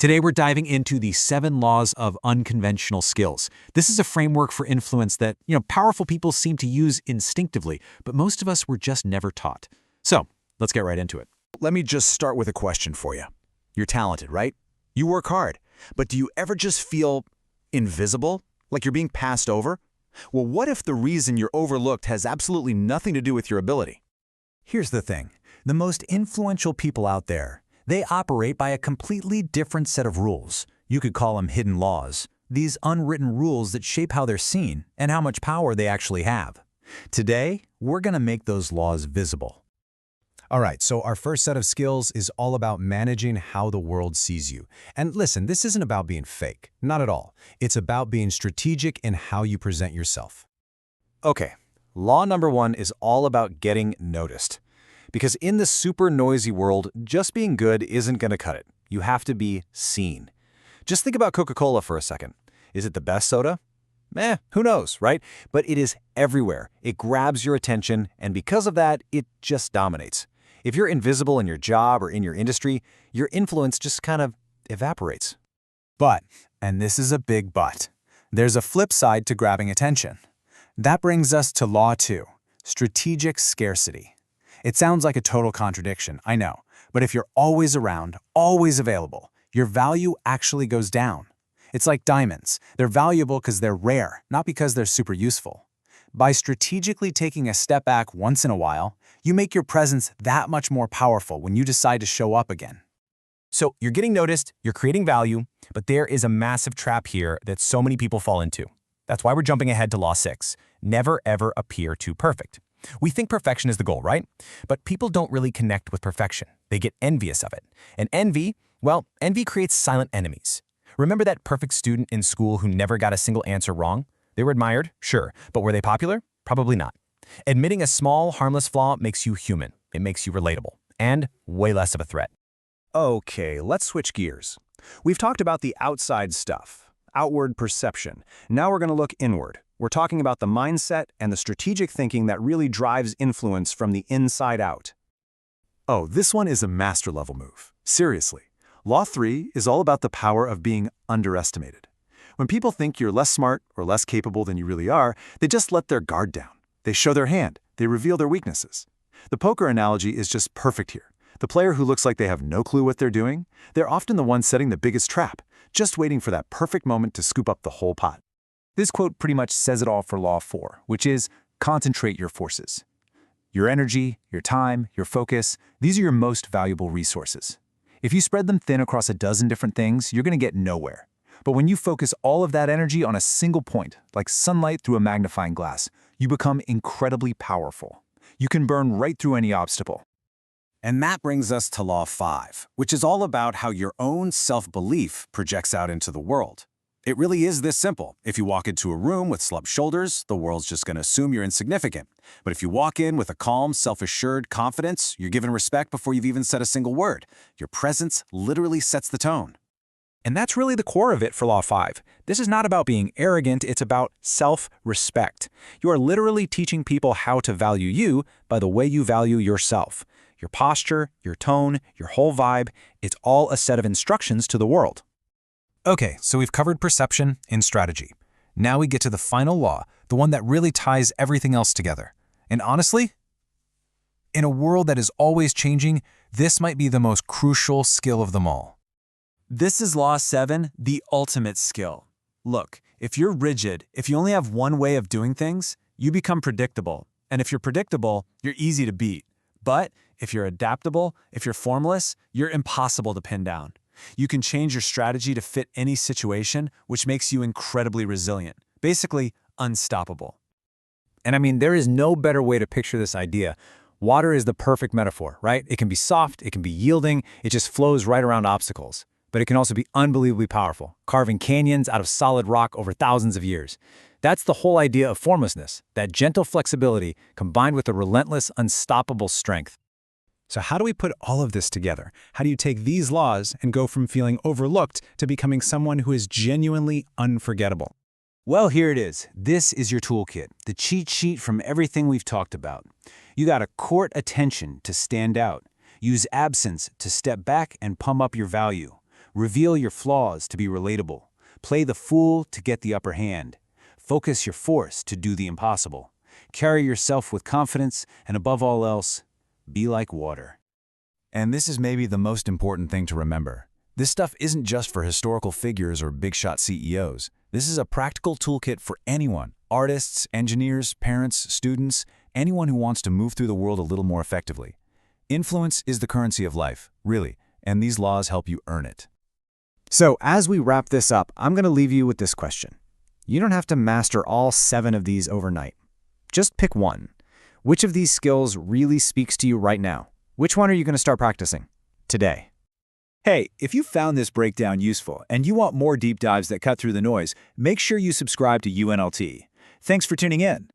Today we're diving into the 7 laws of unconventional skills. This is a framework for influence that, powerful people seem to use instinctively, but most of us were just never taught. So, let's get right into it. Let me just start with a question for you. You're talented, right? You work hard, but do you ever just feel invisible, like you're being passed over? Well, what if the reason you're overlooked has absolutely nothing to do with your ability? Here's the thing. The most influential people out there, they operate by a completely different set of rules. You could call them hidden laws. These unwritten rules that shape how they're seen and how much power they actually have. Today, we're going to make those laws visible. All right, so our first set of skills is all about managing how the world sees you. And listen, this isn't about being fake, not at all. It's about being strategic in how you present yourself. Okay, law number 1 is all about getting noticed. Because in this super noisy world, just being good isn't going to cut it. You have to be seen. Just think about Coca-Cola for a second. Is it the best soda? Who knows, right? But it is everywhere. It grabs your attention, and because of that, it just dominates. If you're invisible in your job or in your industry, your influence just kind of evaporates. But, and this is a big but, there's a flip side to grabbing attention. That brings us to Law 2, strategic scarcity. It sounds like a total contradiction, I know, but if you're always around, always available, your value actually goes down. It's like diamonds. They're valuable because they're rare, not because they're super useful. By strategically taking a step back once in a while, you make your presence that much more powerful when you decide to show up again. So you're getting noticed, you're creating value, but there is a massive trap here that so many people fall into. That's why we're jumping ahead to Law 6. Never ever appear too perfect. We think perfection is the goal, right? But people don't really connect with perfection. They get envious of it. And envy creates silent enemies. Remember that perfect student in school who never got a single answer wrong? They were admired, sure, but were they popular? Probably not. Admitting a small, harmless flaw makes you human. It makes you relatable, and way less of a threat. Okay, let's switch gears. We've talked about the outside stuff, outward perception. Now we're going to look inward. We're talking about the mindset and the strategic thinking that really drives influence from the inside out. Oh, this one is a master-level move. Seriously. Law 3 is all about the power of being underestimated. When people think you're less smart or less capable than you really are, they just let their guard down. They show their hand. They reveal their weaknesses. The poker analogy is just perfect here. The player who looks like they have no clue what they're doing, they're often the one setting the biggest trap, just waiting for that perfect moment to scoop up the whole pot. This quote pretty much says it all for Law 4, which is concentrate your forces. Your energy, your time, your focus, these are your most valuable resources. If you spread them thin across a dozen different things, you're going to get nowhere. But when you focus all of that energy on a single point, like sunlight through a magnifying glass, you become incredibly powerful. You can burn right through any obstacle. And that brings us to Law 5, which is all about how your own self-belief projects out into the world. It really is this simple. If you walk into a room with slumped shoulders, the world's just going to assume you're insignificant. But if you walk in with a calm, self-assured confidence, you're given respect before you've even said a single word. Your presence literally sets the tone. And that's really the core of it for Law 5. This is not about being arrogant, it's about self-respect. You are literally teaching people how to value you by the way you value yourself. Your posture, your tone, your whole vibe, it's all a set of instructions to the world. Okay, so we've covered perception and strategy. Now we get to the final law, the one that really ties everything else together. And honestly, in a world that is always changing, this might be the most crucial skill of them all. This is Law 7, the ultimate skill. Look, if you're rigid, if you only have one way of doing things, you become predictable. And if you're predictable, you're easy to beat. But if you're adaptable, if you're formless, you're impossible to pin down. You can change your strategy to fit any situation, which makes you incredibly resilient. Basically, unstoppable. And I mean, there is no better way to picture this idea. Water is the perfect metaphor, right? It can be soft, it can be yielding, it just flows right around obstacles. But it can also be unbelievably powerful, carving canyons out of solid rock over thousands of years. That's the whole idea of formlessness, that gentle flexibility combined with a relentless, unstoppable strength. So how do we put all of this together? How do you take these laws and go from feeling overlooked to becoming someone who is genuinely unforgettable? Well, here it is. This is your toolkit, the cheat sheet from everything we've talked about. You gotta court attention to stand out. Use absence to step back and pump up your value. Reveal your flaws to be relatable. Play the fool to get the upper hand. Focus your force to do the impossible. Carry yourself with confidence, and above all else, be like water. And this is maybe the most important thing to remember. This stuff isn't just for historical figures or big-shot CEOs. This is a practical toolkit for anyone, artists, engineers, parents, students, anyone who wants to move through the world a little more effectively. Influence is the currency of life, really, and these laws help you earn it. So, as we wrap this up, I'm going to leave you with this question. You don't have to master all 7 of these overnight. Just pick one. Which of these skills really speaks to you right now? Which one are you going to start practicing today? Hey, if you found this breakdown useful and you want more deep dives that cut through the noise, make sure you subscribe to UNLT. Thanks for tuning in.